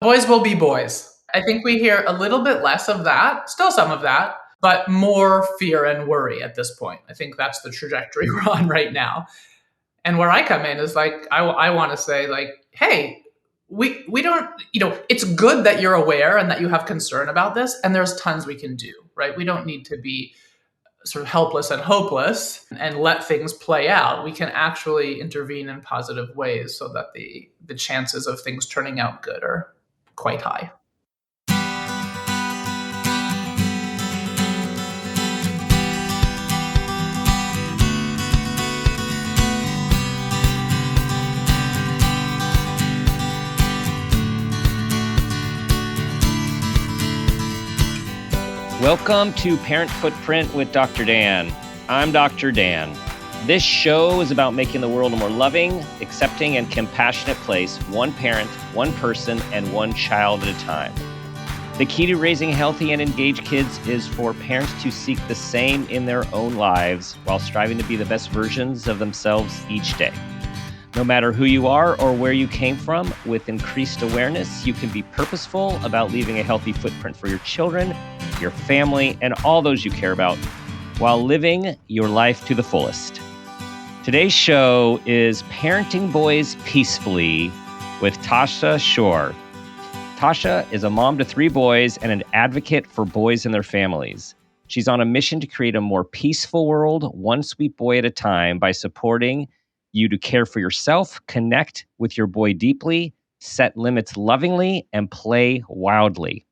Boys will be boys. I think we hear a little bit less of that, still some of that, but more fear and worry at this point. I think that's the trajectory we're on right now. And where I come in is like, I want to say, like, hey, we don't, it's good that you're aware and that you have concern about this. And there's tons we can do, right? We don't need to be sort of helpless and hopeless and let things play out. We can actually intervene in positive ways so that the chances of things turning out good are quite high. Welcome to Parent Footprint with Dr. Dan. I'm Dr. Dan. This show is about making the world a more loving, accepting, and compassionate place, one parent, one person, and one child at a time. The key to raising healthy and engaged kids is for parents to seek the same in their own lives while striving to be the best versions of themselves each day. No matter who you are or where you came from, with increased awareness, you can be purposeful about leaving a healthy footprint for your children, your family, and all those you care about while living your life to the fullest. Today's show is Parenting Boys Peacefully with Tosha Schore. Tosha is a mom to 3 boys and an advocate for boys and their families. She's on a mission to create a more peaceful world, one sweet boy at a time, by supporting you to care for yourself, connect with your boy deeply, set limits lovingly, and play wildly.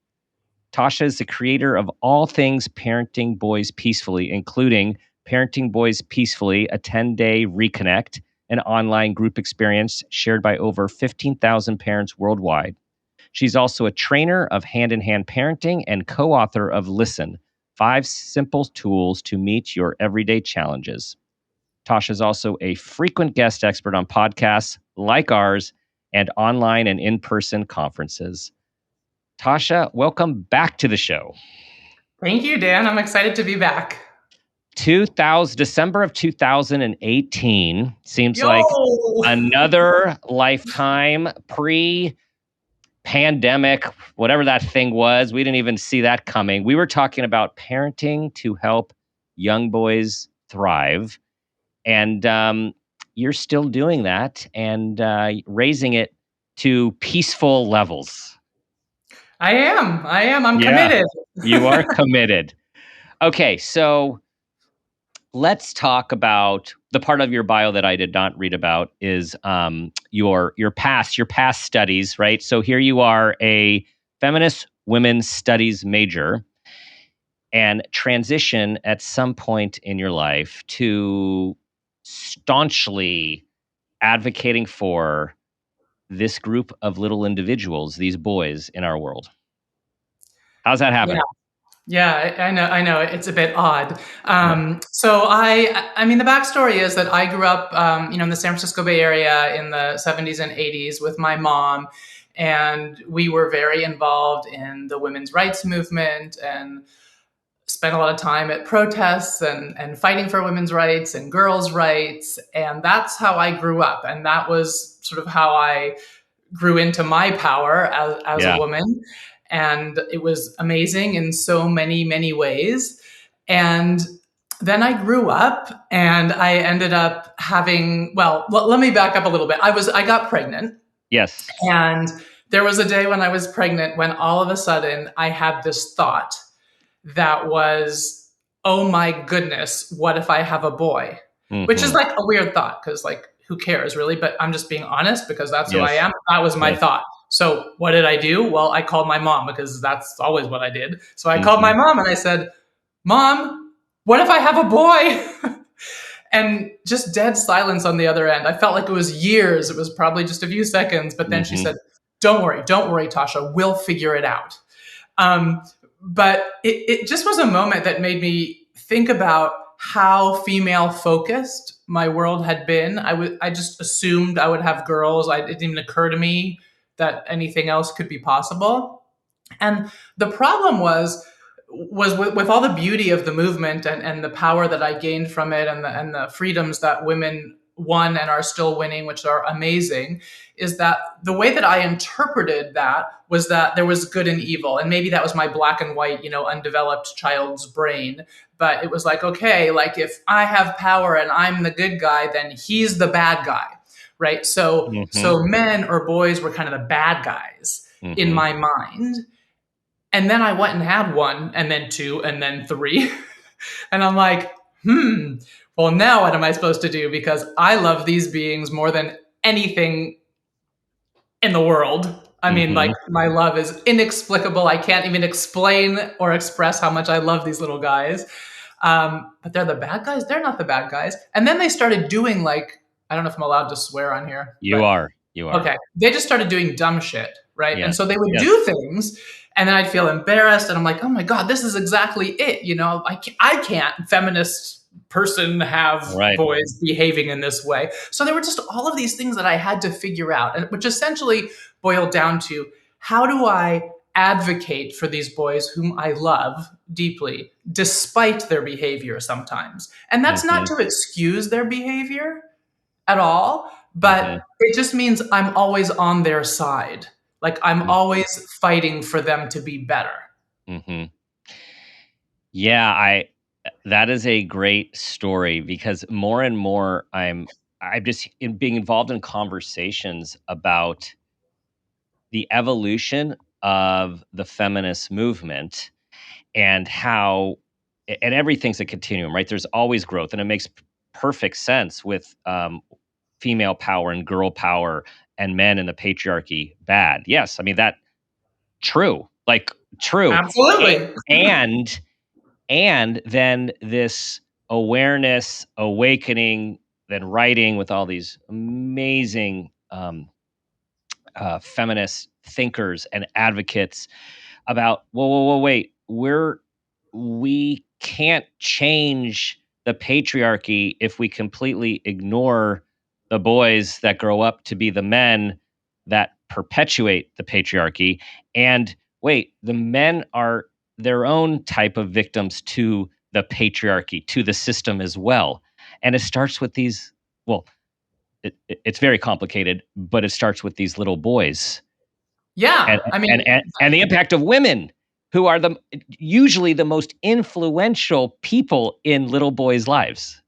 Tosha is the creator of all things Parenting Boys Peacefully, including Parenting Boys Peacefully, a 10-day reconnect, an online group experience shared by over 15,000 parents worldwide. She's also a trainer of hand-in-hand parenting and co-author of Listen, 5 simple tools to meet your everyday challenges. Tosha is also a frequent guest expert on podcasts like ours and online and in-person conferences. Tosha, welcome back to the show. Thank you, Dan. I'm excited to be back. December of 2018 seems like another lifetime, pre-pandemic, whatever that thing was. We didn't even see that coming. We were talking about parenting to help young boys thrive. And you're still doing that and raising it to peaceful levels. I am. I'm committed. You are committed. Okay, so let's talk about the part of your bio that I did not read about is your past studies, right? So here you are, a feminist women's studies major, and transition at some point in your life to staunchly advocating for this group of little individuals, these boys in our world. How's that happen? Yeah, I know. It's a bit odd. So I mean, the backstory is that I grew up, in the San Francisco Bay Area in the 70s and 80s with my mom, and we were very involved in the women's rights movement and spent a lot of time at protests and fighting for women's rights and girls' rights. And that's how I grew up. And that was sort of how I grew into my power as a woman. And it was amazing in so many, many ways. And then I grew up and I ended up having, let me back up a little bit. I got pregnant. Yes. And there was a day when I was pregnant when all of a sudden I had this thought that was, oh my goodness, what if I have a boy? Mm-hmm. Which is like a weird thought because like, who cares really? But I'm just being honest because that's who I am. That was my thought. So what did I do? Well, I called my mom because that's always what I did. So I called my mom and I said, Mom, what if I have a boy? And just dead silence on the other end. I felt like it was years. It was probably just a few seconds. But then she said, don't worry, Tosha. We'll figure it out. But it just was a moment that made me think about how female focused my world had been. I just assumed I would have girls. It didn't even occur to me that anything else could be possible. And the problem was with all the beauty of the movement and the power that I gained from it and the freedoms that women won and are still winning, which are amazing, is that the way that I interpreted that was that there was good and evil. And maybe that was my black and white, undeveloped child's brain. But it was like, okay, like if I have power and I'm the good guy, then he's the bad guy. Right. So men or boys were kind of the bad guys in my mind. And then I went and had one, and then two, and then three. And I'm like, well, now what am I supposed to do? Because I love these beings more than anything in the world. I mean, like, my love is inexplicable. I can't even explain or express how much I love these little guys. But they're the bad guys. They're not the bad guys. And then they started doing, like, I don't know if I'm allowed to swear on here. You are. Okay. They just started doing dumb shit, right? Yes. And so they would do things, and then I'd feel embarrassed, and I'm like, oh my God, this is exactly it. I can't, feminist person, have boys behaving in this way. So there were just all of these things that I had to figure out, which essentially boiled down to, how do I advocate for these boys whom I love deeply, despite their behavior sometimes? And that's not to excuse their behavior at all, but it just means I'm always on their side. Like, I'm always fighting for them to be better. Yeah, that is a great story, because more and more I'm just being involved in conversations about the evolution of the feminist movement, and how, and everything's a continuum, right? There's always growth, and it makes perfect sense with female power and girl power and men in the patriarchy bad. Yes, I mean, that true. Absolutely. And then this awareness, awakening, then writing with all these amazing feminist thinkers and advocates about, whoa, wait, we can't change the patriarchy if we completely ignore the boys that grow up to be the men that perpetuate the patriarchy. And wait, the men are their own type of victims to the patriarchy, to the system as well. And it starts with these, it's very complicated, but it starts with these little boys. Yeah. And the impact of women, who are usually the most influential people in little boys' lives.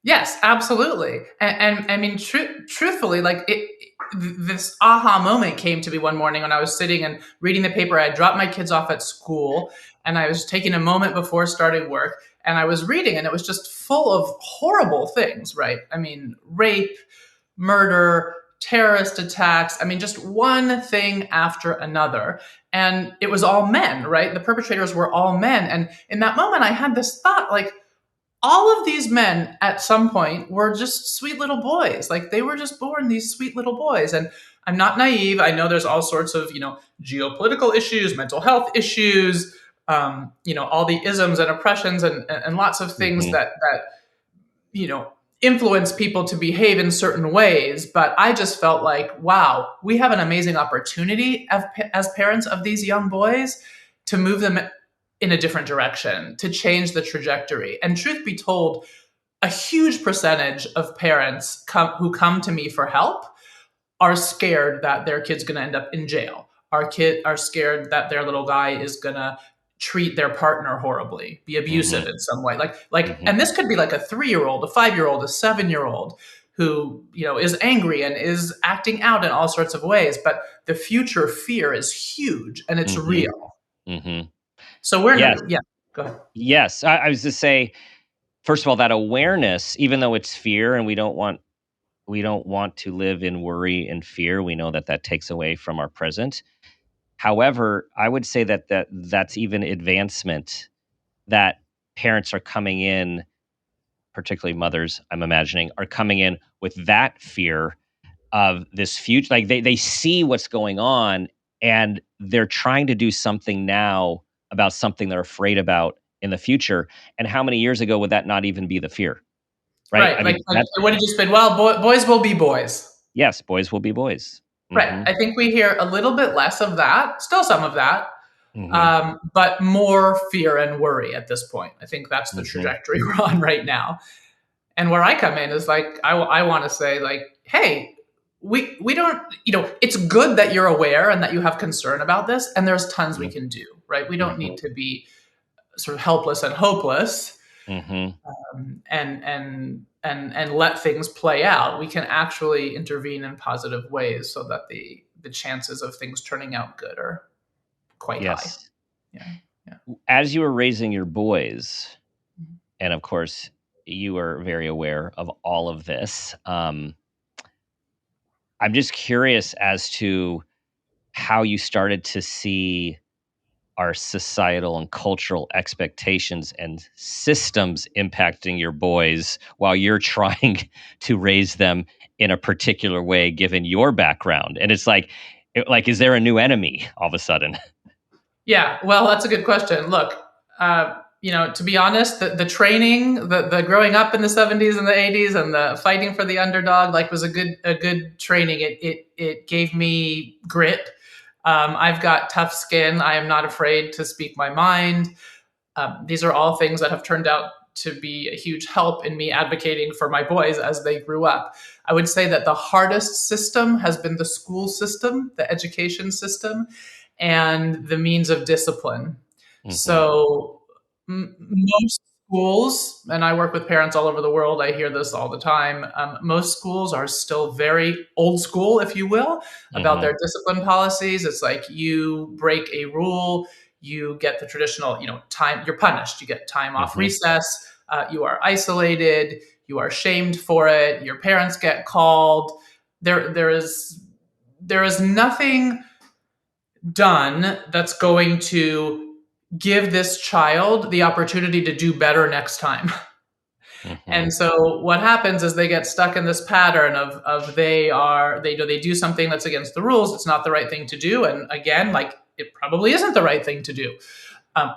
Yes, absolutely. And I mean, truthfully, like, this aha moment came to me one morning when I was sitting and reading the paper. I dropped my kids off at school, and I was taking a moment before starting work, and I was reading, and it was just full of horrible things, right? I mean, rape, murder, terrorist attacks. I mean, just one thing after another. And it was all men, right? The perpetrators were all men. And in that moment, I had this thought, like, all of these men at some point were just sweet little boys. Like, they were just born these sweet little boys. And I'm not naive. I know there's all sorts of, geopolitical issues, mental health issues, all the isms and oppressions and lots of things that influence people to behave in certain ways. But I just felt like, wow, we have an amazing opportunity as parents of these young boys to move them in a different direction, to change the trajectory. And truth be told, a huge percentage of parents who come to me for help are scared that their kid's going to end up in jail. Are scared that their little guy is going to treat their partner horribly, be abusive in some way. And this could be like a 3-year-old, a 5-year-old, a 7-year-old who, is angry and is acting out in all sorts of ways. But the future fear is huge, and it's real. So go ahead. Yes. I was to say, first of all, that awareness, even though it's fear, and we don't want to live in worry and fear. We know that takes away from our present. However, I would say that's even advancement, that parents are coming in, particularly mothers, I'm imagining, are coming in with that fear of this future. Like, they see what's going on, and they're trying to do something now about something they're afraid about in the future. And how many years ago would that not even be the fear? Right. I mean, it would have just been, well, boys will be boys. Yes, boys will be boys. Right. I think we hear a little bit less of that, still some of that, but more fear and worry at this point. I think that's the trajectory we're on right now. And where I come in is like, I want to say like, hey, we don't, it's good that you're aware and that you have concern about this. And there's tons we can do, right? We don't need to be sort of helpless and hopeless, Mm-hmm. and let things play out. We can actually intervene in positive ways so that the chances of things turning out good are quite high. Yes. Yeah. As you were raising your boys, and of course, you were very aware of all of this. I'm just curious as to how you started to see our societal and cultural expectations and systems impacting your boys while you're trying to raise them in a particular way, given your background. And it's like, is there a new enemy all of a sudden? Yeah, well, that's a good question. Look, to be honest, the training, the growing up in the 70s and the 80s, and the fighting for the underdog, like, was a good training. It gave me grit. I've got tough skin. I am not afraid to speak my mind. These are all things that have turned out to be a huge help in me advocating for my boys as they grew up. I would say that the hardest system has been the school system, the education system, and the means of discipline. Mm-hmm. So most schools, and I work with parents all over the world, I hear this all the time, most schools are still very old school, if you will, about their discipline policies. It's like, you break a rule, you get the traditional, time, you're punished, you get time off recess, you are isolated, you are shamed for it, your parents get called. There is nothing done that's going to give this child the opportunity to do better next time. And so what happens is they get stuck in this pattern of they do something that's against the rules. It's not the right thing to do. And again, like, it probably isn't the right thing to do.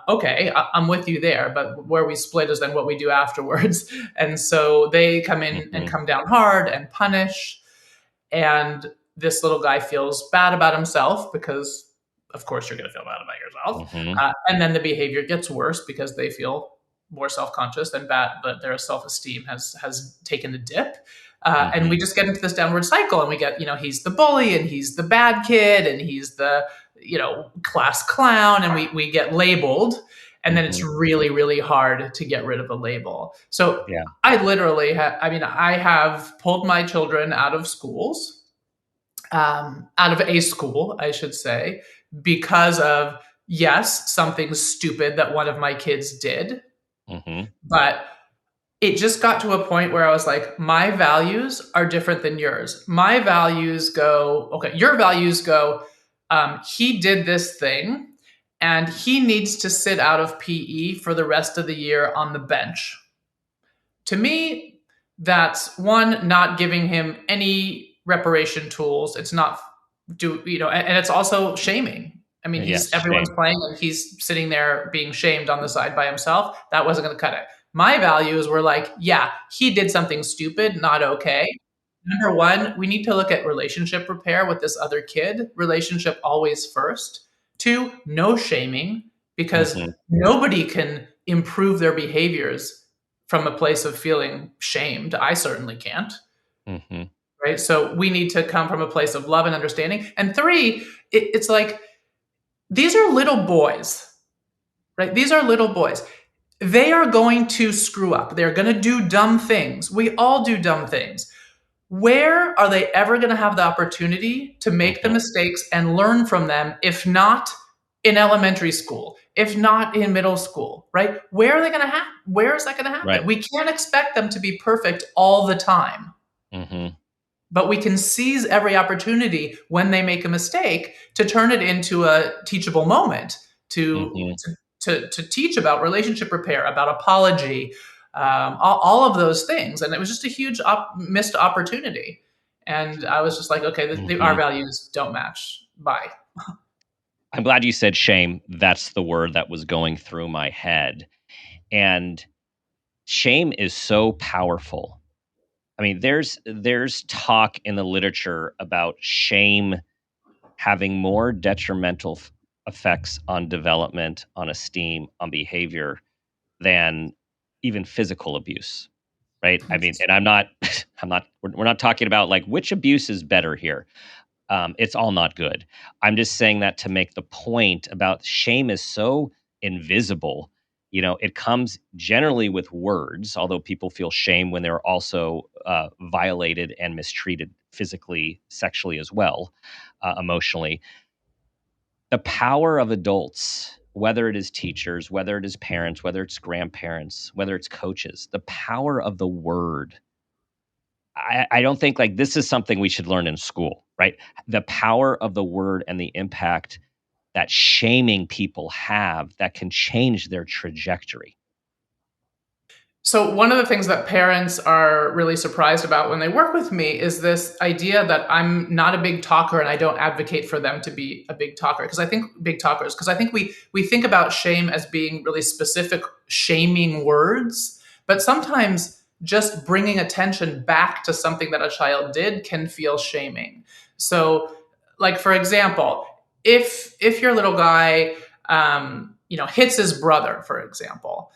Okay, I'm with you there, but where we split is then what we do afterwards. And so they come in and come down hard and punish. And this little guy feels bad about himself, because of course you're going to feel bad about yourself. And then the behavior gets worse because they feel more self-conscious and bad, but their self-esteem has taken a dip. And we just get into this downward cycle, and we get, he's the bully, and he's the bad kid, and he's the, class clown, and we get labeled. And then it's really, really hard to get rid of a label. So yeah. I literally I have pulled my children out of schools, out of a school, I should say, because of, yes, something stupid that one of my kids did. But it just got to a point where I was like, my values are different than yours. My values go, okay, your values go, he did this thing, and he needs to sit out of PE for the rest of the year on the bench. To me, that's one, not giving him any reparation tools. It's not and it's also shaming. I mean, everyone's playing, and he's sitting there being shamed on the side by himself. That wasn't going to cut it. My values were like, yeah, he did something stupid, not okay. Number one, we need to look at relationship repair with this other kid. Relationship always first. Two, no shaming, because nobody can improve their behaviors from a place of feeling shamed. I certainly can't. Right? So we need to come from a place of love and understanding. And three, it's like, these are little boys, right? These are little boys. They are going to screw up. They're going to do dumb things. We all do dumb things. Where are they ever going to have the opportunity to make the mistakes and learn from them, if not in elementary school, if not in middle school, right? Where are they going to where is that going to happen? Right. We can't expect them to be perfect all the time. But we can seize every opportunity when they make a mistake to turn it into a teachable moment, to teach about relationship repair, about apology, all of those things. And it was just a huge missed opportunity. And I was just like, okay, our values don't match. Bye. I'm glad you said shame. That's the word that was going through my head. And shame is so powerful. I mean, there's talk in the literature about shame having more detrimental effects on development, on esteem, on behavior than even physical abuse. right? I mean, and I'm not, we're not talking about like which abuse is better here. It's all not good. I'm just saying that to make the point about shame is so invisible. You know, it comes generally with words, although people feel shame when they're also violated and mistreated physically, sexually as well, emotionally. The power of adults, whether it is teachers, whether it is parents, whether it's grandparents, whether it's coaches, the power of the word. I don't think like this is something we should learn in school, right? The power of the word and the impact that shaming people have that can change their trajectory. So, one of the things that parents are really surprised about when they work with me is this idea that I'm not a big talker and I don't advocate for them to be a big talker. Because I think we think about shame as being really specific shaming words, but sometimes just bringing attention back to something that a child did can feel shaming. So, like for example, if your little guy, hits his brother, for example,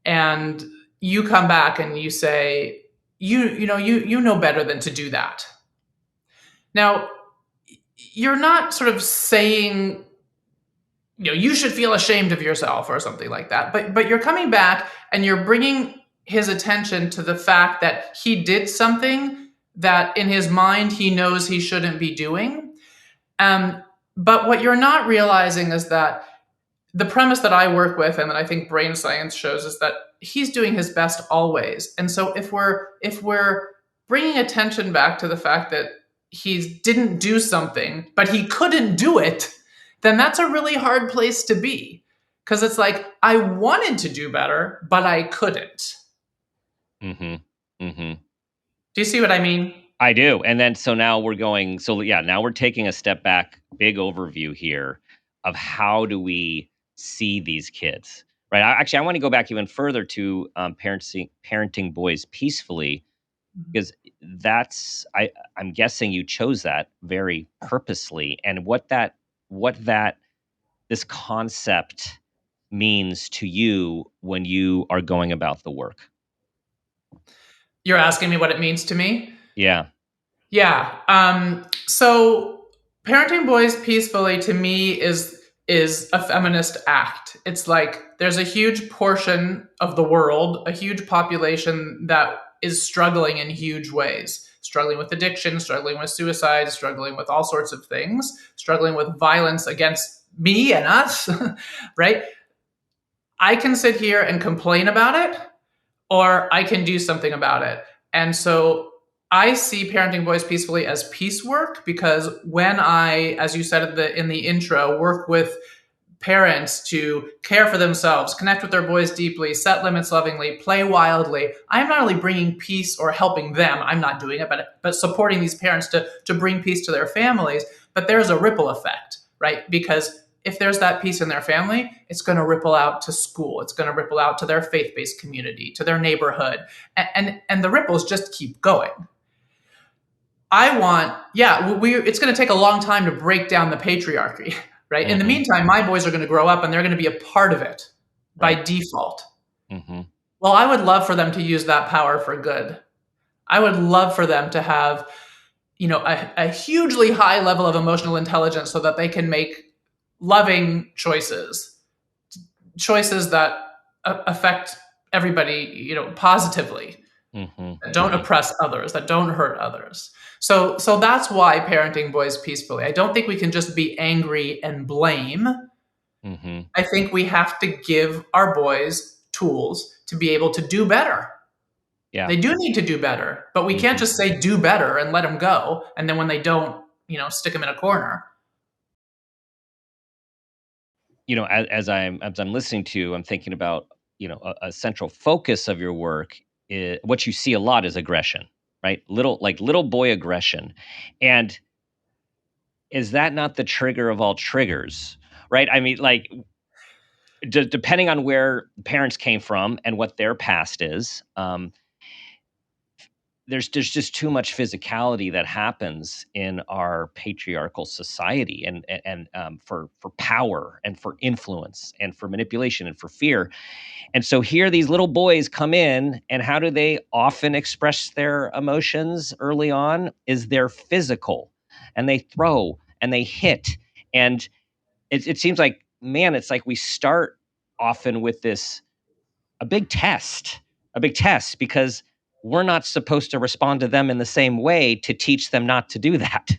and you come back and you say, you know better than to do that. Now, you're not sort of saying, you should feel ashamed of yourself or something like that, but you're coming back and you're bringing his attention to the fact that he did something that in his mind he knows he shouldn't be doing. But what you're not realizing is that the premise that I work with and that I think brain science shows is that he's doing his best always. And so if we're bringing attention back to the fact that he didn't do something, but he couldn't do it, then that's a really hard place to be. Because it's like, I wanted to do better, but I couldn't. Mm-hmm. Mm-hmm. Do you see what I mean? I do. And then so now now we're taking a step back, big overview here of how do we see these kids, right? I want to go back even further to parenting boys peacefully, because I'm guessing you chose that very purposely, and what this concept means to you when you are going about the work. You're asking me what it means to me? Yeah. Yeah. So parenting boys peacefully to me is a feminist act. It's like there's a huge portion of the world, a huge population that is struggling in huge ways, struggling with addiction, struggling with suicide, struggling with all sorts of things, struggling with violence against me and us, right? I can sit here and complain about it, or I can do something about it. And so I see parenting boys peacefully as piecework, because when I, as you said in the intro, work with parents to care for themselves, connect with their boys deeply, set limits lovingly, play wildly, I'm not only bringing peace or helping them, I'm not doing it, but supporting these parents to bring peace to their families. But there's a ripple effect, right? Because if there's that peace in their family, it's going to ripple out to school. It's going to ripple out to their faith-based community, to their neighborhood. And the ripples just keep going. It's going to take a long time to break down the patriarchy, right? Mm-hmm. In the meantime, my boys are going to grow up and they're going to be a part of it by default. Mm-hmm. Well, I would love for them to use that power for good. I would love for them to have, a hugely high level of emotional intelligence so that they can make loving choices that affect everybody, positively, that don't oppress others, that don't hurt others. So that's why parenting boys peacefully. I don't think we can just be angry and blame. Mm-hmm. I think we have to give our boys tools to be able to do better. Yeah. They do need to do better, but we can't just say do better and let them go. And then when they don't, stick them in a corner. As I'm listening to you, I'm thinking about, a central focus of your work is what you see a lot is aggression, right? Little boy aggression. And is that not the trigger of all triggers, right? I mean, like, depending on where parents came from and what their past is, there's just too much physicality that happens in our patriarchal society, and for power and for influence and for manipulation and for fear. And so here these little boys come in, and how do they often express their emotions early on? Is they're physical, and they throw and they hit. And it seems like, man, it's like we start often with a big test, because we're not supposed to respond to them in the same way to teach them not to do that.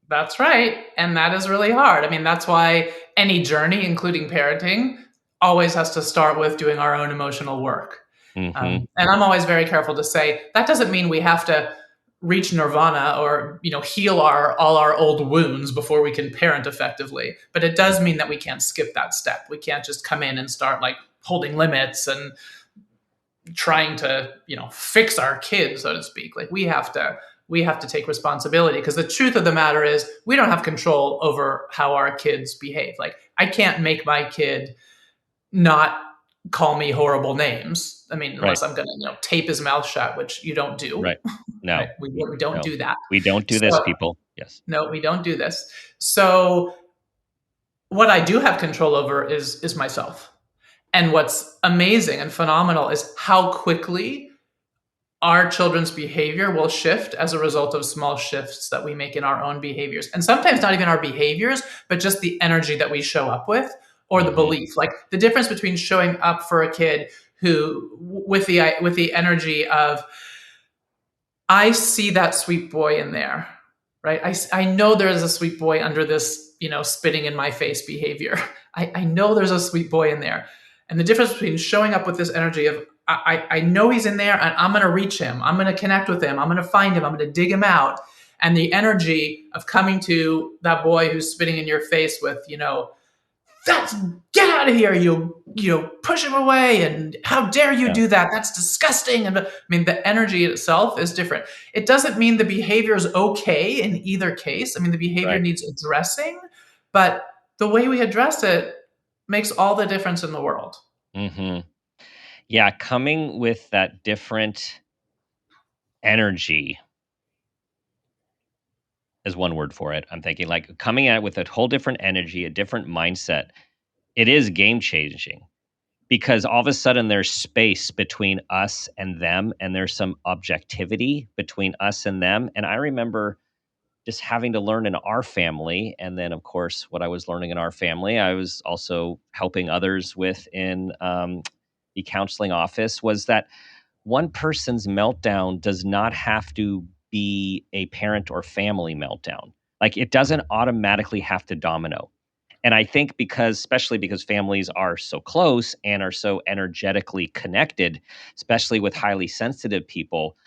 That's right. And that is really hard. I mean, that's why any journey, including parenting, always has to start with doing our own emotional work. Mm-hmm. And I'm always very careful to say that doesn't mean we have to reach nirvana or heal all our old wounds before we can parent effectively. But it does mean that we can't skip that step. We can't just come in and start like holding limits and trying to fix our kids, so to speak. Like we have to take responsibility, because the truth of the matter is we don't have control over how our kids behave. Like I can't make my kid not call me horrible names. I mean, unless I'm going to tape his mouth shut, which you don't do. Right. No, right? We don't do that. We don't do this, people. Yes. No, we don't do this. So what I do have control over is myself. And what's amazing and phenomenal is how quickly our children's behavior will shift as a result of small shifts that we make in our own behaviors. And sometimes not even our behaviors, but just the energy that we show up with, or the belief. Like the difference between showing up for a kid who with the energy of, I see that sweet boy in there, right? I know there's a sweet boy under this, spitting in my face behavior. I know there's a sweet boy in there. And the difference between showing up with this energy of, I know he's in there and I'm going to reach him. I'm going to connect with him. I'm going to find him. I'm going to dig him out. And the energy of coming to that boy who's spitting in your face with, get out of here. You push him away. And how dare you do that? That's disgusting. And I mean, the energy itself is different. It doesn't mean the behavior is okay in either case. I mean, the behavior needs addressing, but the way we address it makes all the difference in the world. Mm-hmm. Yeah, coming with that different energy is one word for it. I'm thinking like coming at it with a whole different energy, a different mindset. It is game changing, because all of a sudden there's space between us and them, and there's some objectivity between us and them. And I remember just having to learn in our family. And then, of course, what I was learning in our family, I was also helping others with in the counseling office, was that one person's meltdown does not have to be a parent or family meltdown. Like it doesn't automatically have to domino. And I think especially because families are so close and are so energetically connected, especially with highly sensitive people,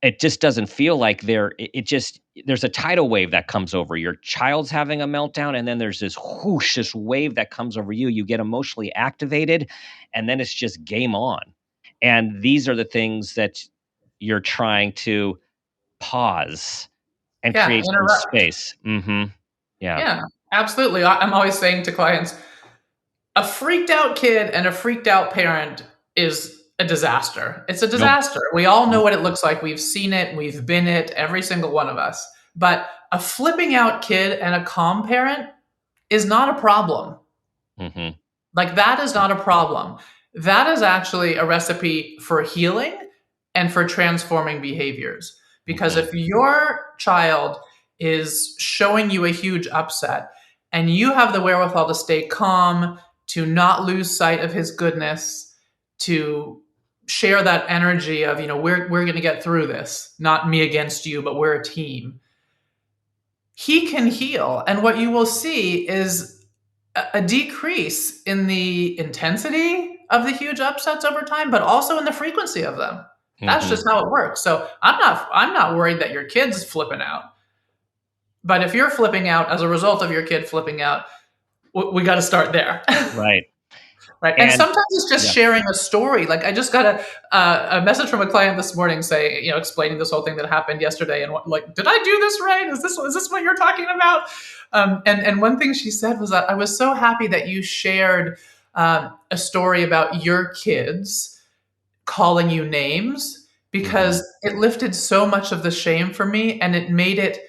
it just doesn't feel like there's a tidal wave that comes over. Your child's having a meltdown, and then there's this whoosh, this wave that comes over you. You get emotionally activated, and then it's just game on. And these are the things that you're trying to pause and create some space. Mm-hmm. Yeah, absolutely. I'm always saying to clients, a freaked out kid and a freaked out parent is a disaster. It's a disaster. Nope. We all know what it looks like. We've seen it. We've been it, every single one of us. But a flipping out kid and a calm parent is not a problem. Mm-hmm. Like that is not a problem. That is actually a recipe for healing and for transforming behaviors. Because if your child is showing you a huge upset and you have the wherewithal to stay calm, to not lose sight of his goodness, to share that energy of, we're going to get through this, not me against you, but we're a team, he can heal. And what you will see is a decrease in the intensity of the huge upsets over time, but also in the frequency of them. That's just how it works. So I'm not worried that your kid's flipping out. But if you're flipping out as a result of your kid flipping out, we got to start there. Right. Right. And sometimes it's just sharing a story. Like I just got a message from a client this morning saying, explaining this whole thing that happened yesterday. And did I do this right? Is this what you're talking about? And one thing she said was that I was so happy that you shared a story about your kids calling you names, because it lifted so much of the shame for me, and it made it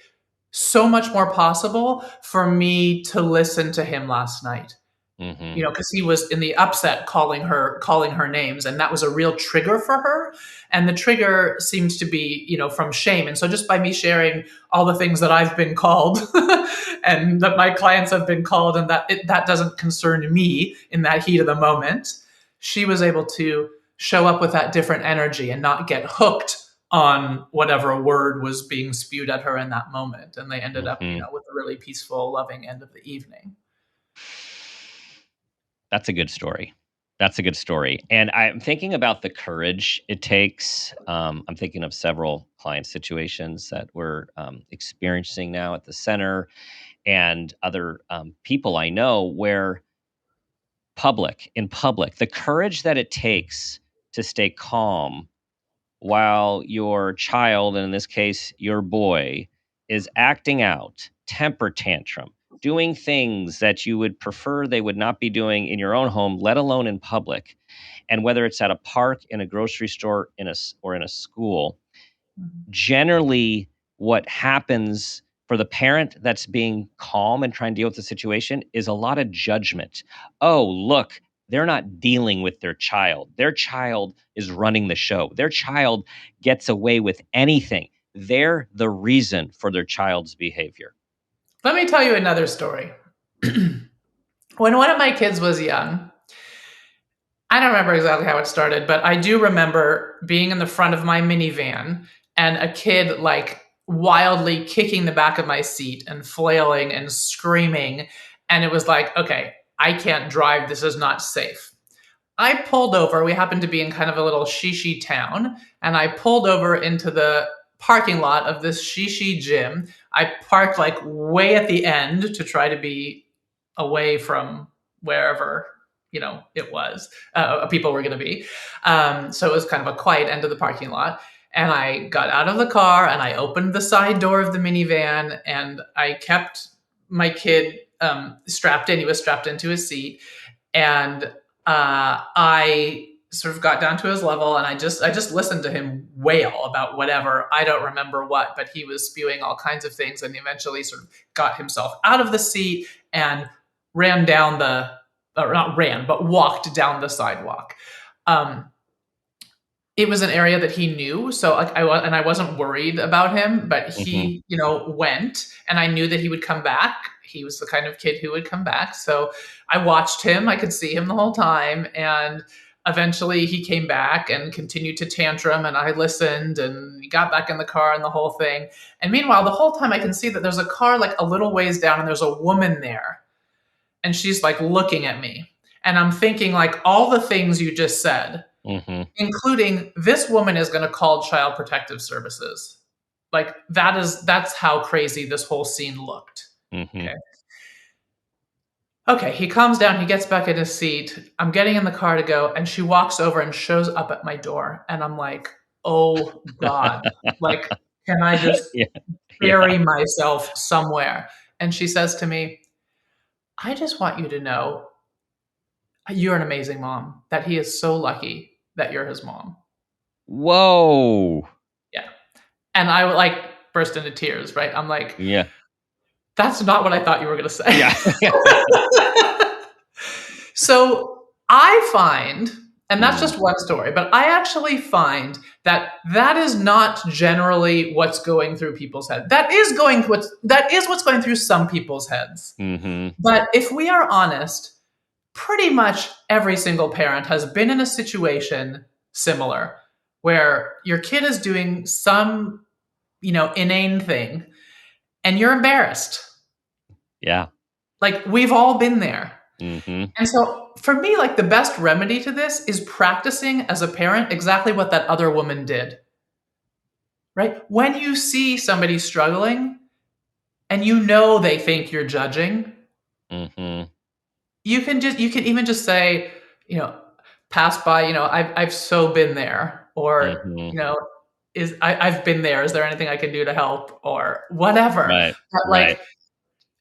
so much more possible for me to listen to him last night. Mm-hmm. Because he was in the upset calling her names, and that was a real trigger for her. And the trigger seemed to be, from shame. And so just by me sharing all the things that I've been called and that my clients have been called, and that doesn't concern me in that heat of the moment, she was able to show up with that different energy and not get hooked on whatever word was being spewed at her in that moment. And they ended up, with a really peaceful, loving end of the evening. That's a good story. That's a good story. And I'm thinking about the courage it takes. I'm thinking of several client situations that we're experiencing now at the center, and other people I know where in public, the courage that it takes to stay calm while your child, and in this case, your boy, is acting out, temper tantrum, doing things that you would prefer they would not be doing in your own home, let alone in public. And whether it's at a park, in a grocery store, or in a school, generally what happens for the parent that's being calm and trying to deal with the situation is a lot of judgment. Oh, look, they're not dealing with their child. Their child is running the show. Their child gets away with anything. They're the reason for their child's behavior. Let me tell you another story. When one of my kids was young, I don't remember exactly how it started, but I do remember being in the front of my minivan and a kid wildly kicking the back of my seat and flailing and screaming. And it was like, okay, I can't drive. This is not safe. I pulled over. We happened to be in kind of a little shishi town, and I pulled over into the parking lot of this shishi gym. I parked way at the end to try to be away from wherever it was people were going to be. So it was kind of a quiet end of the parking lot. And I got out of the car and I opened the side door of the minivan, and I kept my kid strapped in. He was strapped into his seat, and I sort of got down to his level, and I just listened to him wail about whatever. I don't remember what, but he was spewing all kinds of things, and he eventually sort of got himself out of the seat and ran down not ran, but walked down the sidewalk. It was an area that he knew, so I wasn't worried about him, but he, went, and I knew that he would come back. He was the kind of kid who would come back. So I watched him. I could see him the whole time. And eventually he came back and continued to tantrum, and I listened, and he got back in the car and the whole thing. And meanwhile, the whole time I can see that there's a car a little ways down, and there's a woman there. And she's looking at me. And I'm thinking all the things you just said, including this woman is going to call Child Protective Services. That's how crazy this whole scene looked. Okay, he calms down, he gets back in his seat. I'm getting in the car to go, and she walks over and shows up at my door. And I'm like, oh God, can I just bury myself somewhere? And she says to me, I just want you to know you're an amazing mom, that he is so lucky that you're his mom. Whoa. Yeah. And I burst into tears, right? I'm like, yeah, that's not what I thought you were going to say. Yeah. So I find, and that's just one story, but I actually find that is not generally what's going through people's heads. That is what's going through some people's heads. But if we are honest, pretty much every single parent has been in a situation similar where your kid is doing some, inane thing, and you're embarrassed. Yeah. We've all been there. And so for me, the best remedy to this is practicing as a parent exactly what that other woman did. Right? When you see somebody struggling and they think you're judging, you can even just say, pass by, I've so been there, or, I've been there. Is there anything I can do to help, or whatever? Right. But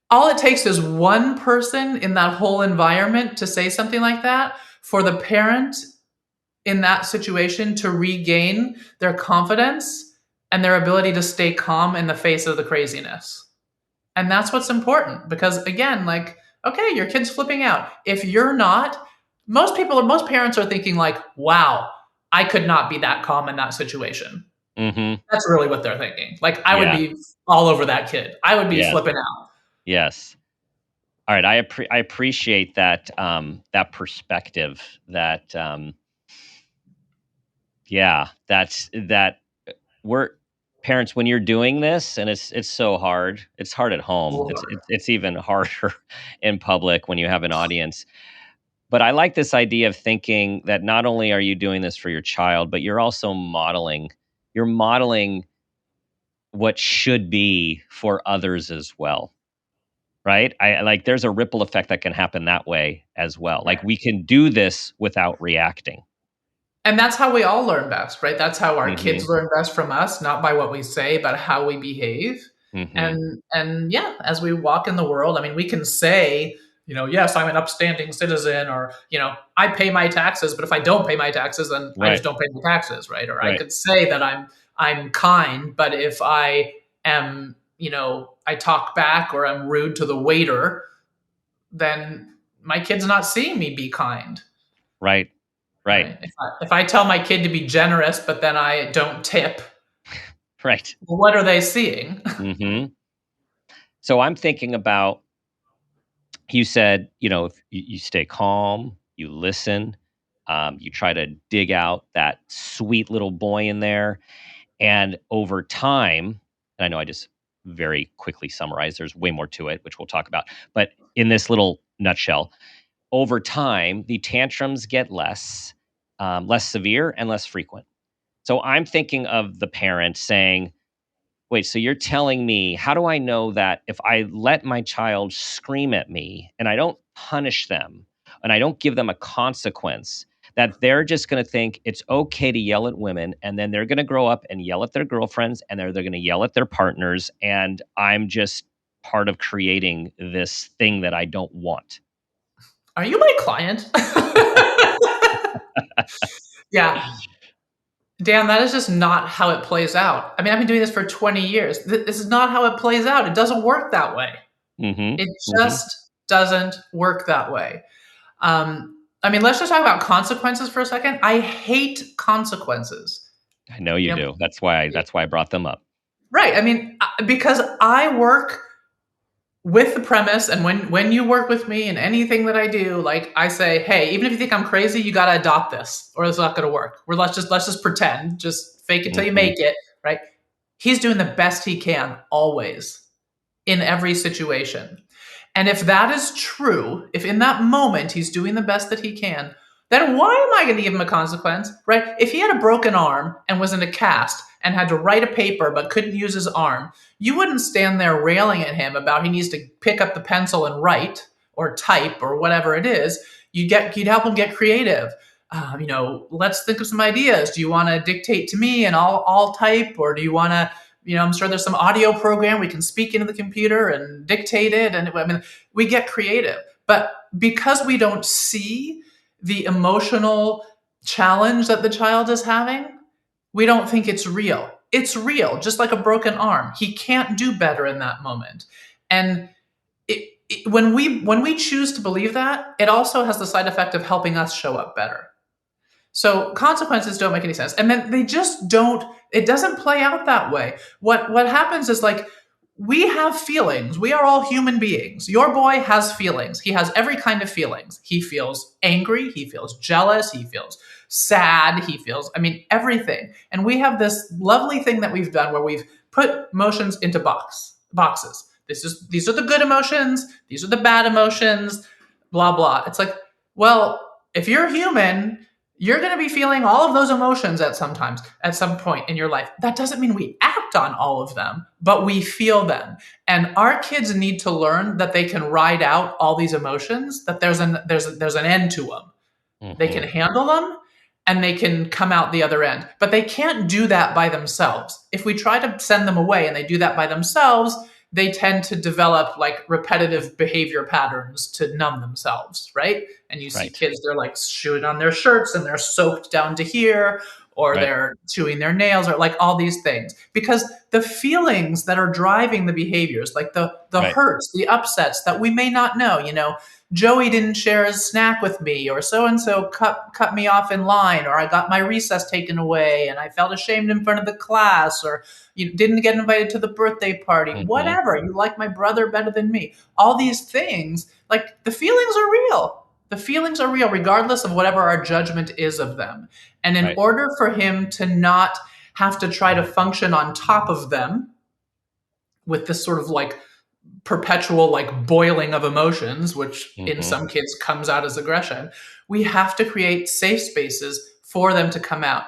all it takes is one person in that whole environment to say something like that for the parent in that situation to regain their confidence and their ability to stay calm in the face of the craziness. And that's what's important because, again, like, okay, your kid's flipping out. If you're not, most parents are thinking, like, wow, I could not be that calm in that situation. Mm-hmm. That's really what they're thinking. Like, I would Yeah. be all over that kid. I would be Yes. flipping out. Yes. All right. I appreciate that that perspective. That that we're parents when you're doing this, and it's so hard. It's hard at home. It's even harder in public when you have an audience. But I like this idea of thinking that not only are you doing this for your child, but you're also modeling. You're modeling what should be for others as well. Right? I like there's a ripple effect that can happen that way as well. Like we can do this without reacting. And that's how we all learn best, right? That's how our Mm-hmm. kids learn best from us, not by what we say, but how we behave. Mm-hmm. And yeah, as we walk in the world, I mean, we can say, yes, I'm an upstanding citizen, or, I pay my taxes, but if I don't pay my taxes, then I Right. just don't pay my taxes, right? Or I Right. could say that I'm kind, but if I am, I talk back or I'm rude to the waiter, then my kid's not seeing me be kind. Right. Right. Right. If I tell my kid to be generous, but then I don't tip, Right. well, what are they seeing? Mm-hmm. So I'm thinking about, you said, if you stay calm, you listen, you try to dig out that sweet little boy in there. And over time, and I know I just very quickly summarized, there's way more to it, which we'll talk about. But in this little nutshell, over time, the tantrums get less severe and less frequent. So I'm thinking of the parent saying, wait, so you're telling me, how do I know that if I let my child scream at me and I don't punish them and I don't give them a consequence, that they're just going to think it's okay to yell at women, and then they're going to grow up and yell at their girlfriends, and they're going to yell at their partners, and I'm just part of creating this thing that I don't want? Are you my client? Yeah. Dan, that is just not how it plays out. I mean, I've been doing this for 20 years. This is not how it plays out. It doesn't work that way. Mm-hmm. It Mm-hmm. just doesn't work that way. I mean, let's just talk about consequences for a second. I hate consequences. I know you You know, do. That's why I brought them up. right. I mean, because I work with the premise, and when you work with me and anything that I do, like I say, hey, even if you think I'm crazy, you got to adopt this, or it's not going to work. Or let's just pretend, just fake it till you Mm-hmm. make it, right? He's doing the best he can always in every situation. And if that is true, if in that moment he's doing the best that he can, then why am I going to give him a consequence, right? If he had a broken arm and was in a cast and had to write a paper but couldn't use his arm, you wouldn't stand there railing at him about he needs to pick up the pencil and write or type or whatever it is. You'd help him get creative. Let's think of some ideas. Do you want to dictate to me and I'll type, or do you want to, I'm sure there's some audio program we can speak into the computer and dictate it. And I mean, we get creative. But because we don't see the emotional challenge that the child is having, we don't think it's real. It's real, just like a broken arm. He can't do better in that moment. And when we choose to believe that, it also has the side effect of helping us show up better. So consequences don't make any sense. And then they just don't, it doesn't play out that way. What happens is, like, we have feelings. We are all human beings. Your boy has feelings. He has every kind of feelings. He feels angry, he feels jealous, he feels sad, he feels, I mean, everything. And we have this lovely thing that we've done where we've put emotions into boxes. These are the good emotions, these are the bad emotions, blah blah. It's like, well, if you're human, you're going to be feeling all of those emotions at some point in your life. That doesn't mean we act on all of them, but we feel them. And our kids need to learn that they can ride out all these emotions, that there's an end to them. Mm-hmm. They can handle them and they can come out the other end, but they can't do that by themselves. If we try to send them away and they do that by themselves, they tend to develop like repetitive behavior patterns to numb themselves, right? And you see Right. kids, they're like chewing on their shirts and they're soaked down to here, or Right. they're chewing their nails, or like all these things. Because the feelings that are driving the behaviors, like the Right. hurts, the upsets that we may not know, Joey didn't share his snack with me, or so and so cut me off in line, or I got my recess taken away and I felt ashamed in front of the class, or you didn't get invited to the birthday party, Mm-hmm. whatever. You like my brother better than me. All these things, like the feelings are real. The feelings are real, regardless of whatever our judgment is of them. And in Right. order for him to not have to try to function on top of them with this sort of like perpetual like boiling of emotions, which in Mm-hmm. some kids comes out as aggression, we have to create safe spaces for them to come out.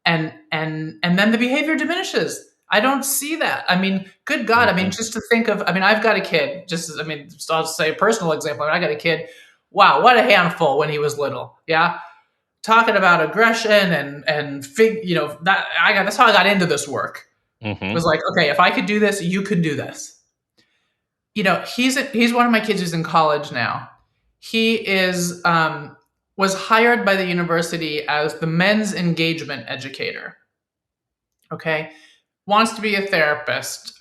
And then the behavior diminishes. I don't see that. I mean, good God. I mean, Mm-hmm. just to think of, I mean, I've got a kid, I'll say a personal example. I got a kid. Wow, what a handful when he was little. Yeah. Talking about aggression that's how I got into this work. It Mm-hmm. was like, okay, if I could do this, you could do this. He's one of my kids who's in college now. He is was hired by the university as the men's engagement educator. Okay, wants to be a therapist,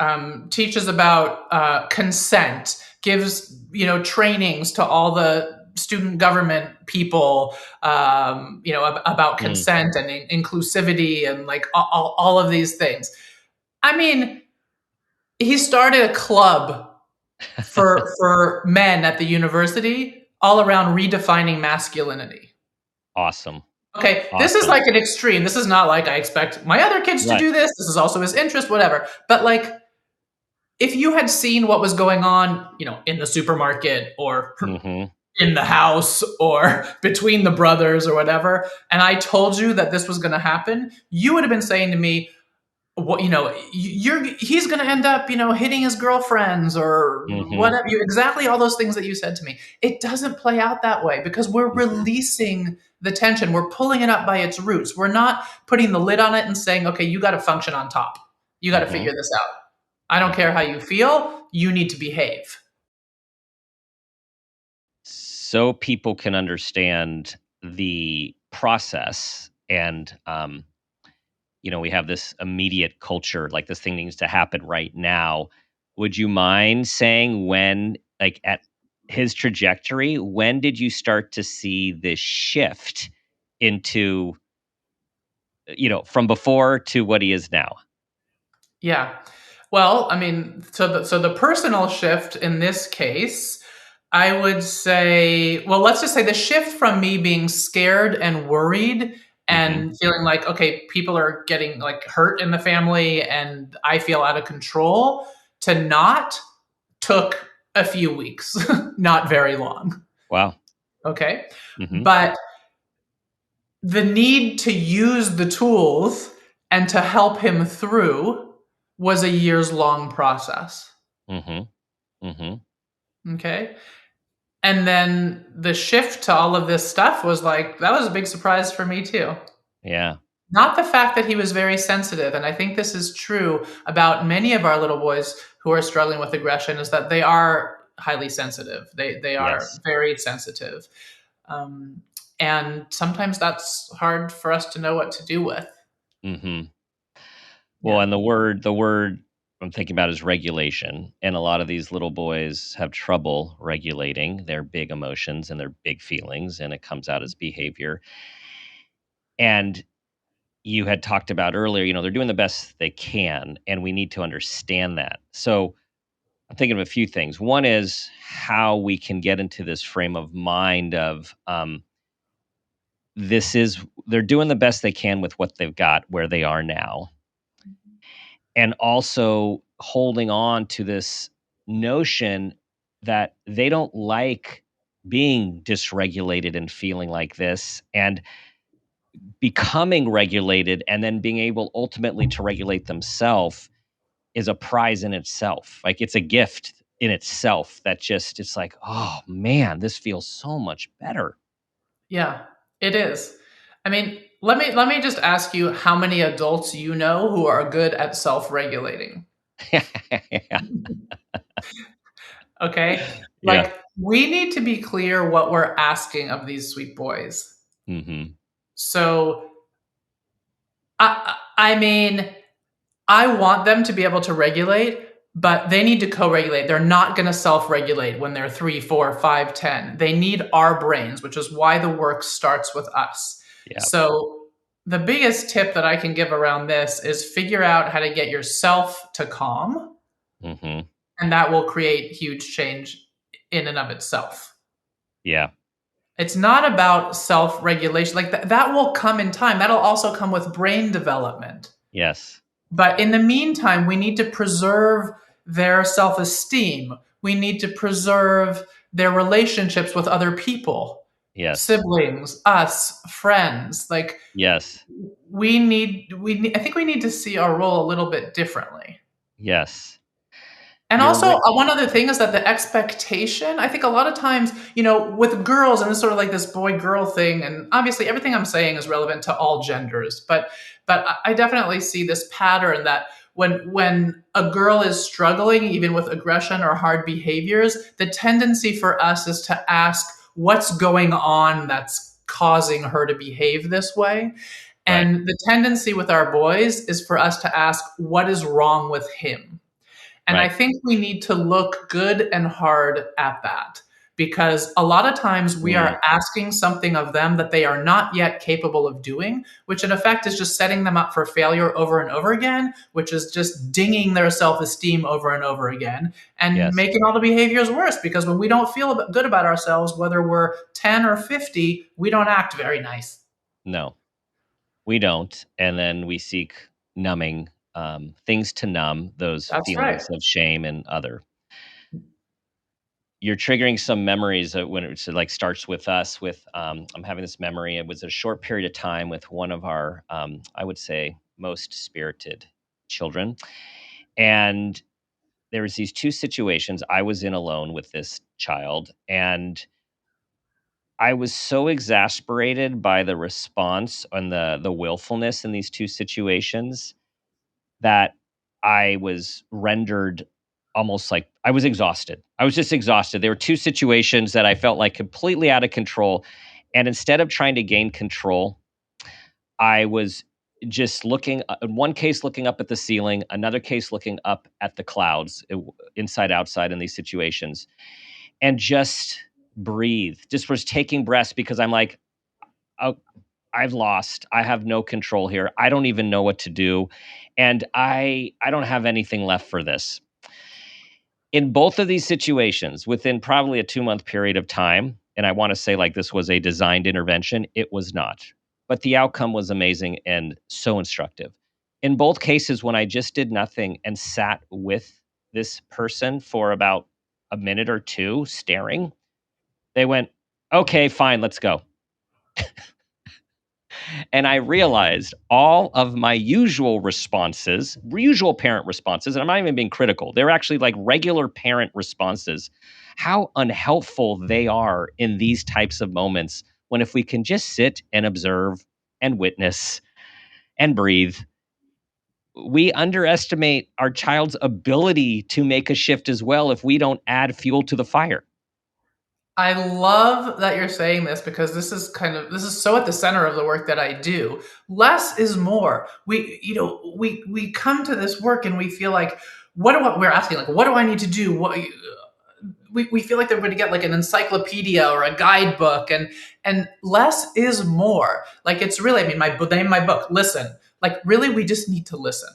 teaches about consent, gives trainings to all the student government people, about Mm. consent and inclusivity and like all of these things. I mean, he started a club for men at the university all around redefining masculinity. Awesome. Okay, this is Awesome. like an extreme. This is not like I expect my other kids to Right. do this. This is also his interest, whatever. But like, if you had seen what was going on, in the supermarket or Mm-hmm. in the house or between the brothers or whatever, and I told you that this was going to happen, you would have been saying to me, what he's going to end up hitting his girlfriends or Mm-hmm. whatever, exactly all those things that you said to me. It doesn't play out that way because we're Mm-hmm. releasing the tension, we're pulling it up by its roots, we're not putting the lid on it and saying, okay, you got to function on top, you got to Mm-hmm. figure this out, I don't care how you feel, you need to behave. So people can understand the process and we have this immediate culture, like this thing needs to happen right now. Would you mind saying when, like at his trajectory, when did you start to see this shift into, from before to what he is now? Yeah. Well, I mean, so the personal shift in this case, I would say, well, let's just say the shift from me being scared and worried Mm-hmm. and feeling like, okay, people are getting like hurt in the family and I feel out of control, to not, took a few weeks, not very long. Wow. Okay. Mm-hmm. But the need to use the tools and to help him through was a years long process. Mm-hmm. Mm-hmm. Okay. And then the shift to all of this stuff was like, that was a big surprise for me too. Yeah. Not the fact that he was very sensitive. And I think this is true about many of our little boys who are struggling with aggression, is that they are highly sensitive. They are Yes. very sensitive. Um, and sometimes that's hard for us to know what to do with. Mm-hmm. Well, Yeah. and the word I'm thinking about is regulation. And a lot of these little boys have trouble regulating their big emotions and their big feelings, and it comes out as behavior. And you had talked about earlier, they're doing the best they can, and we need to understand that. So I'm thinking of a few things. One is how we can get into this frame of mind of they're doing the best they can with what they've got where they are now, and also holding on to this notion that they don't like being dysregulated and feeling like this, and becoming regulated and then being able ultimately to regulate themselves is a prize in itself. Like it's a gift in itself that just, it's like, oh man, this feels so much better. Yeah, it is. I mean, let me just ask you how many adults you know who are good at self-regulating. Yeah. Okay? Yeah. Like, we need to be clear what we're asking of these sweet boys. Mm-hmm. So, I mean, I want them to be able to regulate, but they need to co-regulate. They're not going to self-regulate when they're 3, 4, 5, 10. They need our brains, which is why the work starts with us. Yeah. So the biggest tip that I can give around this is figure out how to get yourself to calm, Mm-hmm. and that will create huge change in and of itself. Yeah. It's not about self-regulation. Like that will come in time. That'll also come with brain development. Yes. But in the meantime, we need to preserve their self esteem. We need to preserve their relationships with other people, Yes. siblings, us, friends. Like Yes. I think we need to see our role a little bit differently. Yes. And You're also, right. one other thing is that the expectation, I think a lot of times, with girls, and it's sort of like this boy girl thing, and obviously everything I'm saying is relevant to all genders, but I definitely see this pattern that when a girl is struggling, even with aggression or hard behaviors, the tendency for us is to ask what's going on that's causing her to behave this way. Right. And the tendency with our boys is for us to ask what is wrong with him. And I Right. think we need to look good and hard at that because a lot of times we Mm. are asking something of them that they are not yet capable of doing, which in effect is just setting them up for failure over and over again, which is just dinging their self esteem over and over again and Yes. making all the behaviors worse because when we don't feel good about ourselves, whether we're 10 or 50, we don't act very nice. No, we don't. And then we seek numbing things to numb those That's right. feelings of shame and other. You're triggering some memories of when it like starts with us. With I'm having this memory. It was a short period of time with one of our, I would say, most spirited children, and there was these two situations. I was in alone with this child, and I was so exasperated by the response and the willfulness in these two situations that I was rendered almost like I was exhausted. I was just exhausted. There were two situations that I felt like completely out of control. And instead of trying to gain control, I was just looking, in one case, looking up at the ceiling, another case, looking up at the clouds, inside, outside in these situations, and just breathe. Just was taking breaths because I'm like, oh, I've lost. I have no control here. I don't even know what to do. And I don't have anything left for this. In both of these situations, within probably a 2-month period of time, and I want to say like this was a designed intervention, it was not. But the outcome was amazing and so instructive. In both cases, when I just did nothing and sat with this person for about a minute or two staring, they went, okay, fine, let's go. And I realized all of my usual responses, usual parent responses, and I'm not even being critical, they're actually like regular parent responses, how unhelpful they are in these types of moments when if we can just sit and observe and witness and breathe, we underestimate our child's ability to make a shift as well if we don't add fuel to the fire. I love that you're saying this because this is so at the center of the work that I do. Less is more. We come to this work and we feel like we're asking, like, what do I need to do? We feel like they're going to get like an encyclopedia or a guidebook, and less is more. Like, it's really, I mean, the name of my book, Listen. Like, really, we just need to listen.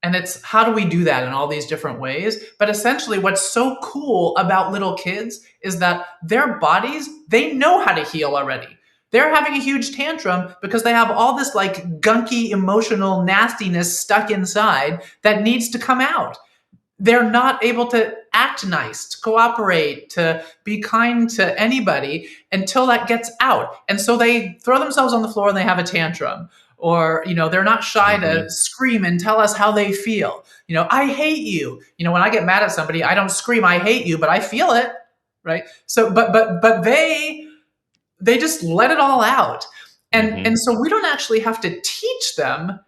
And it's how do we do that in all these different ways? But essentially, what's so cool about little kids is that their bodies, they know how to heal already. They're having a huge tantrum because they have all this like gunky emotional nastiness stuck inside that needs to come out. They're not able to act nice, to cooperate, to be kind to anybody until that gets out. And so they throw themselves on the floor and they have a tantrum. Or, they're not shy Mm-hmm. to scream and tell us how they feel. I hate you. When I get mad at somebody, I don't scream, I hate you, but I feel it. Right. So, but they just let it all out. And Mm-hmm. so we don't actually have to teach them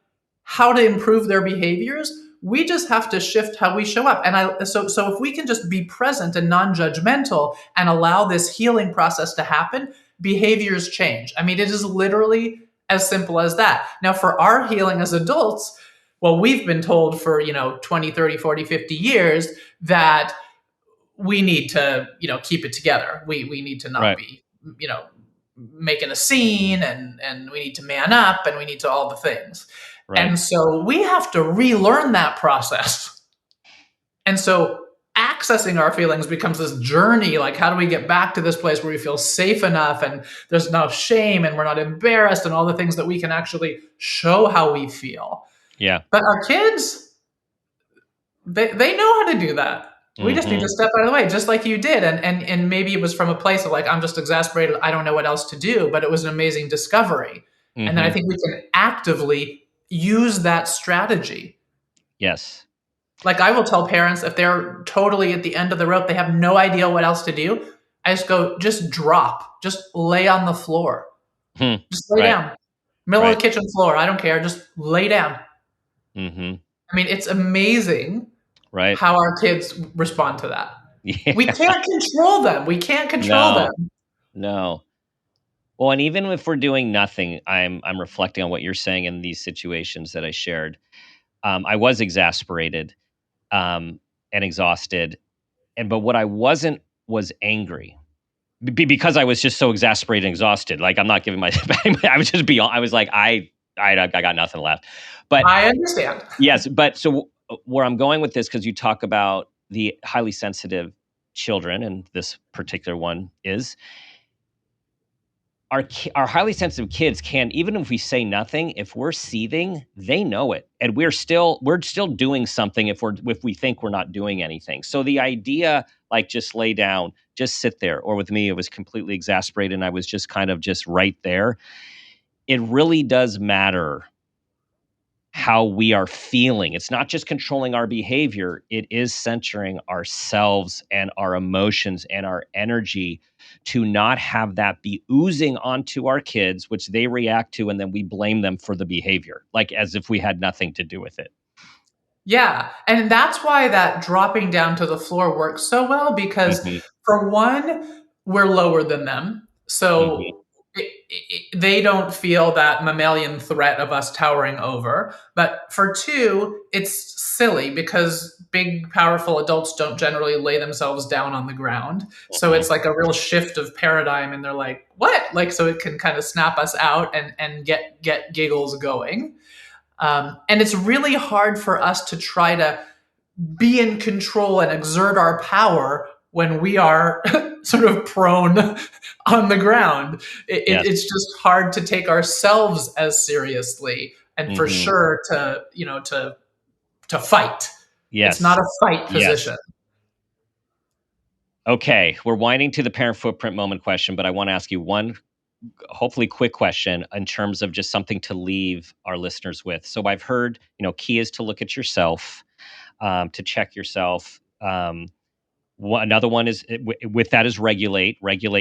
how to improve their behaviors. We just have to shift how we show up. And so if we can just be present and non-judgmental and allow this healing process to happen, behaviors change. I mean, it is literally as simple as that. Now, for our healing as adults, well, we've been told for, 20, 30, 40, 50 years that we need to, keep it together. We need to not Right. be, making a scene, and we need to man up, and we need to all the things. Right. And so we have to relearn that process. And so accessing our feelings becomes this journey. Like, how do we get back to this place where we feel safe enough and there's no shame and we're not embarrassed and all the things that we can actually show how we feel. Yeah. But our kids, they know how to do that. We just need to step out of the way, just like you did. And maybe it was from a place of like, I'm just exasperated. I don't know what else to do. But it was an amazing discovery. And then I think we can actively use that strategy. Yes. Like, I will tell parents, if they're totally at the end of the rope, they have no idea what else to do, I just go, just drop. Just lay on the floor. Just lay down. Middle of the kitchen floor. I don't care. Just lay down. I mean, it's amazing how our kids respond to that. Yeah. We can't control them. We can't control them. No. Well, and even if we're doing nothing, I'm reflecting on what you're saying in these situations that I shared. I was exasperated and exhausted, but what I wasn't was angry, because I was just so exasperated and exhausted. Like, I'm not giving my. I was just beyond. I was like, I got nothing left. But I understand. Yes, but so where I'm going with this, because you talk about the highly sensitive children, and this particular one is. Our highly sensitive kids can, even if we say nothing, if we're seething, they know it, and we're still doing something if we think we're not doing anything. So the idea, like, just lay down, just sit there, or with me, it was completely exasperated, and I was just kind of just right there. It really does matter how we are feeling. It's not just controlling our behavior. It is centering ourselves and our emotions and our energy to not have that be oozing onto our kids, which they react to, and then we blame them for the behavior, like as if we had nothing to do with it. Yeah. And that's why that dropping down to the floor works so well, because for one, we're lower than them. So they don't feel that mammalian threat of us towering over. But for two, it's silly because big, powerful adults don't generally lay themselves down on the ground. So it's like a real shift of paradigm, and they're like, what? Like, so it can kind of snap us out and get giggles going. And it's really hard for us to try to be in control and exert our power when we are sort of prone on the ground. It's just hard to take ourselves as seriously, and for sure to fight. Yes. It's not a fight position. Yes. Okay, we're winding to the parent footprint moment question, but I want to ask you one hopefully quick question in terms of just something to leave our listeners with. So I've heard, key is to look at yourself, to check yourself. Another one is with that is regulate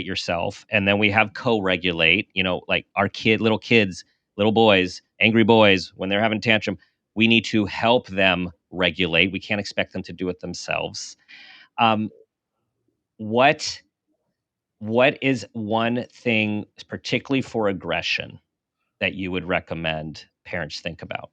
yourself. And then we have co-regulate, like our little kids, little boys, angry boys, when they're having tantrum, we need to help them regulate. We can't expect them to do it themselves. What is one thing, particularly for aggression, that you would recommend parents think about?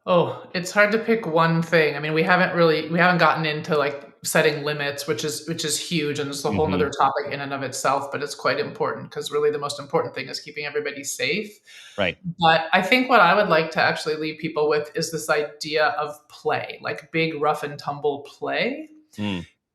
Oh, it's hard to pick one thing. I mean, we haven't gotten into like setting limits, which is huge, and it's a whole other topic in and of itself, but it's quite important because really the most important thing is keeping everybody safe. Right. But I think what I would like to actually leave people with is this idea of play, like big rough and tumble play,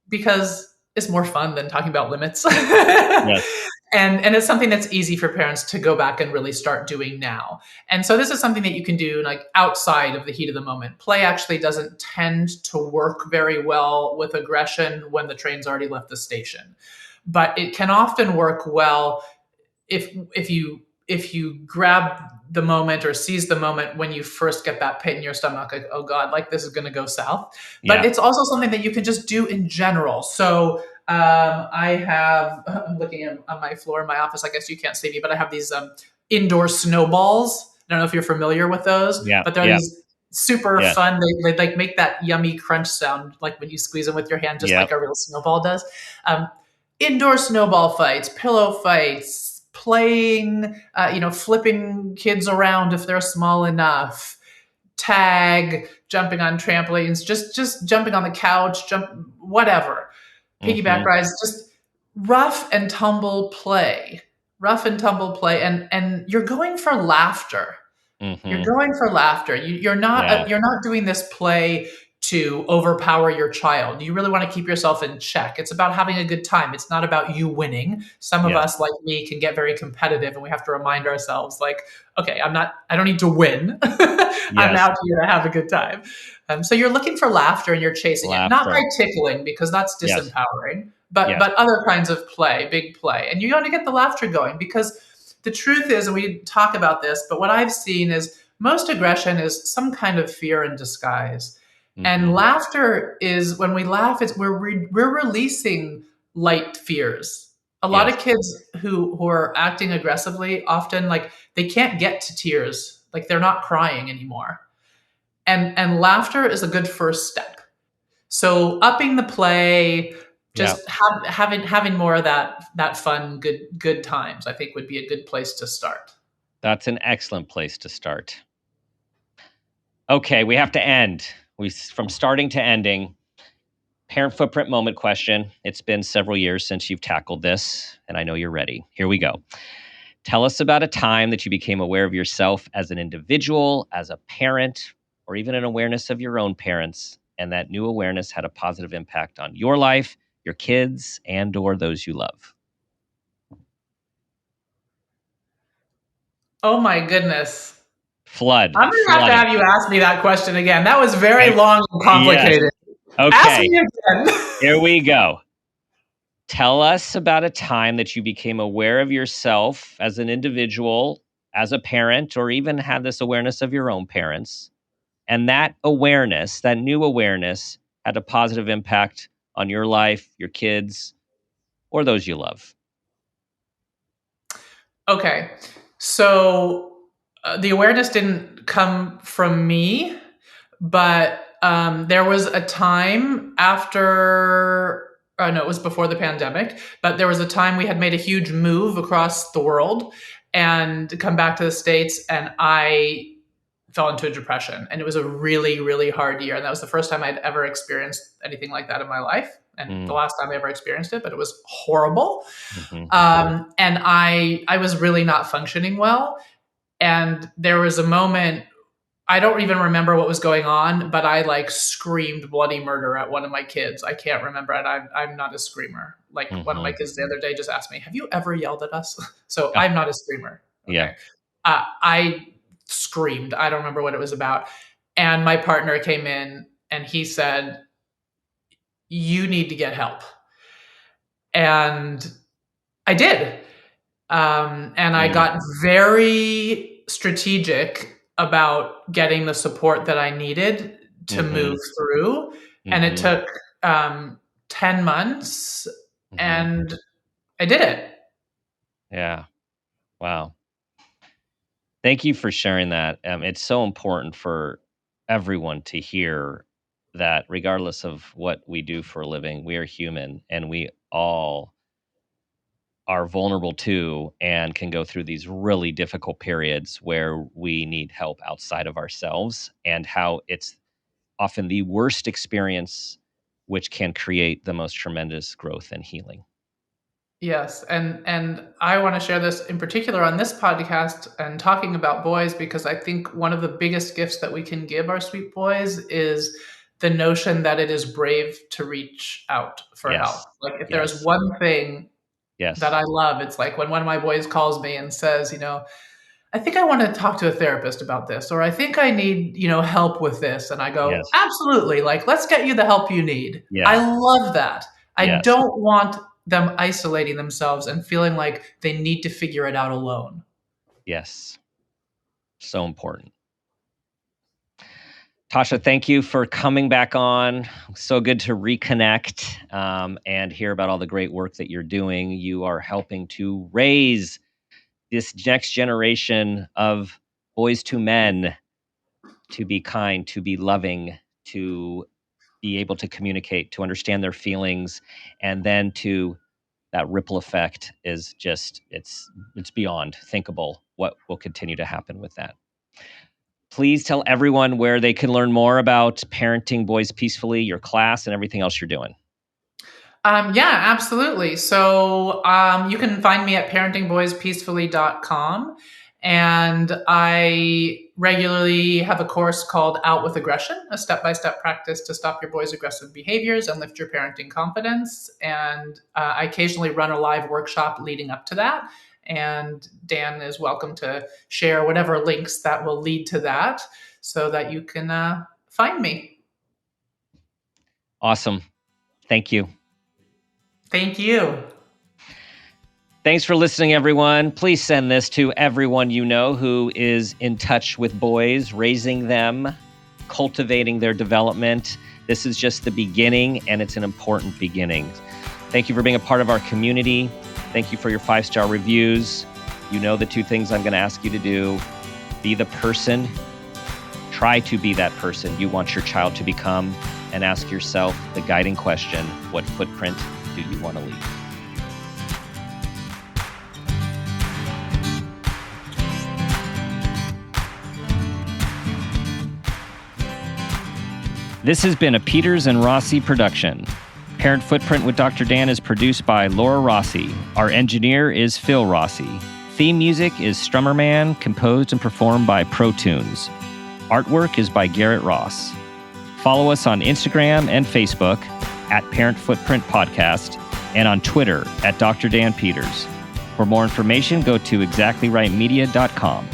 because it's more fun than talking about limits. Yes. And it's something that's easy for parents to go back and really start doing now. And so this is something that you can do like outside of the heat of the moment. Play actually doesn't tend to work very well with aggression when the train's already left the station. But it can often work well if you grab the moment or seize the moment when you first get that pit in your stomach, like, oh God, like this is going to go south. But it's also something that you can just do in general. So I'm looking at on my floor in my office. I guess you can't see me, but I have these indoor snowballs. I don't know if you're familiar with those, but they're these super Yeah. fun. They like make that yummy crunch sound, like when you squeeze them with your hand, just like Yep. a real snowball does. Um, Indoor snowball fights, pillow fights, playing, flipping kids around if they're small enough, tag, jumping on trampolines, just jumping on the couch, whatever, piggyback Mm-hmm. rides, just rough and tumble play, and you're going for laughter. You're Mm-hmm. going for laughter. Yeah. You're not doing this play to overpower your child. You really want to keep yourself in check. It's about having a good time. It's not about you winning. Some of Yes. us, like me, can get very competitive, and we have to remind ourselves, like, okay, I don't need to win. I'm Yes. out here to have a good time. So you're looking for laughter and you're chasing it, not by Laughter. tickling because that's Yes. disempowering, but Yes. other kinds of play, big play, and you want to get the laughter going because the truth is, and we talk about this, but what I've seen is most aggression is some kind of fear in disguise. And Mm-hmm. laughter is when we laugh, we're releasing light fears. A lot Yes. of kids who are acting aggressively often like they can't get to tears, like they're not crying anymore. And laughter is a good first step. So upping the play, Yeah. just having more of that fun, good times, I think would be a good place to start. That's an excellent place to start. Okay, we have to end. From starting to ending. Parent footprint moment question. It's been several years since you've tackled this, and I know you're ready. Here we go. Tell us about a time that you became aware of yourself as an individual, as a parent, or even an awareness of your own parents, and that new awareness had a positive impact on your life, your kids, and or those you love. Oh my goodness. I'm going to have to Flooding. have you ask me that question again. That was very Okay. long and Yes. complicated. Ask Okay. me again. Here we go. Tell us about a time that you became aware of yourself as an individual, as a parent, or even had this awareness of your own parents. And that awareness, that new awareness, had a positive impact on your life, your kids, or those you love. Okay. So the awareness didn't come from me, but there was a time after, no, it was before the pandemic, but there was a time we had made a huge move across the world and come back to the States, and I fell into a depression. And it was a really, really hard year. And that was the first time I'd ever experienced anything like that in my life. And the last time I ever experienced it, but it was horrible. Mm-hmm. And I was really not functioning well. And there was a moment, I don't even remember what was going on, but I like screamed bloody murder at one of my kids. I can't remember it. I'm not a screamer. Like one of my kids the other day just asked me, "Have you ever yelled at us?" So I'm not a screamer. Okay. Yeah. I screamed. I don't remember what it was about. And my partner came in and he said, "You need to get help." And I did. And I got very strategic about getting the support that I needed to move through. And it took 10 months and I did it. Yeah. Wow. Thank you for sharing that. It's so important for everyone to hear that regardless of what we do for a living, we are human and we all are vulnerable too and can go through these really difficult periods where we need help outside of ourselves, and how it's often the worst experience which can create the most tremendous growth and healing. Yes, and I want to share this in particular on this podcast and talking about boys because I think one of the biggest gifts that we can give our sweet boys is the notion that it is brave to reach out for help. Yes. Like if there's Yes. one thing that Yes. I love, it's like when one of my boys calls me and says, "I think I want to talk to a therapist about this," or "I think I need, help with this." And I go, Yes. "Absolutely. Like, let's get you the help you need." I Yeah. love that. I Yes. don't want them isolating themselves and feeling like they need to figure it out alone. Yes. So important. Tosha, thank you for coming back on. So good to reconnect and hear about all the great work that you're doing. You are helping to raise this next generation of boys to men to be kind, to be loving, to be able to communicate, to understand their feelings, and then to that ripple effect is just, it's beyond thinkable what will continue to happen with that. Please tell everyone where they can learn more about Parenting Boys Peacefully, your class, and everything else you're doing. Yeah, absolutely. So you can find me at parentingboyspeacefully.com. And I regularly have a course called Out with Aggression, a step-by-step practice to stop your boys' aggressive behaviors and lift your parenting confidence. And I occasionally run a live workshop leading up to that. And Dan is welcome to share whatever links that will lead to that so that you can find me. Awesome. Thank you. Thank you. Thanks for listening, everyone. Please send this to everyone you know who is in touch with boys, raising them, cultivating their development. This is just the beginning, and it's an important beginning. Thank you for being a part of our community. Thank you for your 5-star reviews. You know the 2 things I'm going to ask you to do. Be the person. Try to be that person you want your child to become, and ask yourself the guiding question: what footprint do you want to leave? This has been a Peters and Rossi production. Parent Footprint with Dr. Dan is produced by Laura Rossi. Our engineer is Phil Rossi. Theme music is Strummerman, composed and performed by Pro Tunes. Artwork is by Garrett Ross. Follow us on Instagram and Facebook at Parent Footprint Podcast, and on Twitter at Dr. Dan Peters. For more information, go to exactlyrightmedia.com.